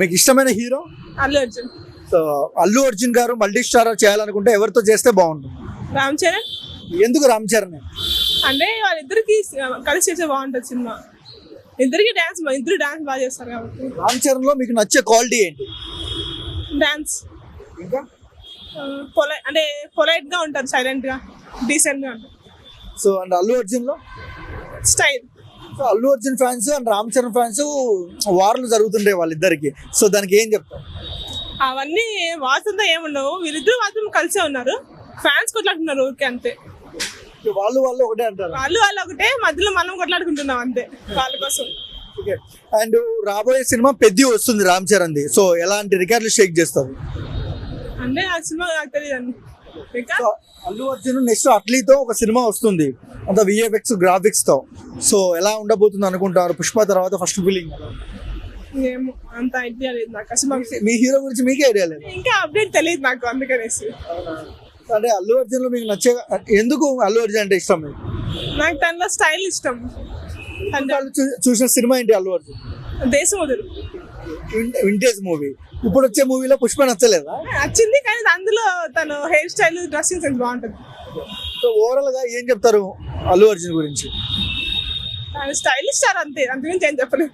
మీకు ఇష్టమైన hero? Allu Arjun. So Allu Arjun గారు మల్టీ స్టార్ చేయాలనుకుంటే ఎవరితో చేస్తే బాగుంటుంది? రామ్ చరణ్. ఎందుకు రామ్ చరణ్? అంటే వాళ్ళిద్దరికి కలిసి చేస్తే బాగుంటుంది సినిమా. ఇద్దరు డాన్స్ బాగా చేస్తారు కాబట్టి. రామ్ చరణ్ లో మీకు నచ్చే క్వాలిటీ ఏంటి? డాన్స్. ఇంకా అంటే పొలైట్ గా ఉంటారు, సైలెంట్ గా, డీసెంట్ గా ఉంటారు. సో అండ్ అల్లు అర్జున్ లో style. So Allu Arjun fans and Ram Charan fans వార్లు జరుగుతుండే వాళ్ళిద్దరికి, సో దానికి ఏం చెప్తారు? అవన్నీ వాసంతో ఏముండవు, వీళ్ళిద్దరు మాత్రం కలిసే ఉన్నారు. ఫ్యాన్స్ కొట్లాడుతున్నారు ఊరికే, అంతే. వాళ్ళు ఒకటే అంటారు. వాళ్ళు ఒకటే, మధ్యలో మనం కొట్లాడుకుంటున్నాం అంతే వాళ్ళ కోసం. అండ్ రాబోయే సినిమా పెద్ద వస్తుంది రామ్ చరణ్ది, సో ఎలాంటి రికార్డులు షేక్ చేస్తారు? అంటే ఆ సినిమా నాకు తెలియదు. సో అల్లు అర్జున్ నెక్స్ట్ అట్లీతో ఒక సినిమా వస్తుంది, అంత విఎఫ్ఎక్స్ గ్రాఫిక్స్ తో, సో ఎలా ఉండబోతుంది అనుకుంటారు? పుష్ప తర్వాత ఫస్ట్ ఫీలింగ్? ఏమో అంత ఐడియా లేదు నాకు అసలు. మీ హీరో గురించి మీకే ఐడియా లేదు? ఇంకా అప్డేట్ తెలియదు నాకు, అందుకనేసి. అంటే అల్లు అర్జున్ లో మీకు నచ్చే ఎందుకు అల్లు అర్జున్ అంటే ఇష్టం మీకు? నాకు తనలో స్టైల్ ఇష్టం. చూసిన సినిమా ఏంటి అల్లు అర్జున్? దేశముదురు. Vintage movie. ఇప్పుడు వచ్చే మూవీలో పుష్ప నచ్చలేదా? నచ్చింది, కానీ అందులో తన హెయిర్ స్టైల్, డ్రెస్సింగ్ సెన్స్ బాగుంటుంది. సో ఓవరాల్ గా ఏం చెప్తారు అల్లు అర్జున్ గురించి? స్టైలిష్ స్టార్ అంతే, అంతకుమించి ఏం చెప్పలేదు.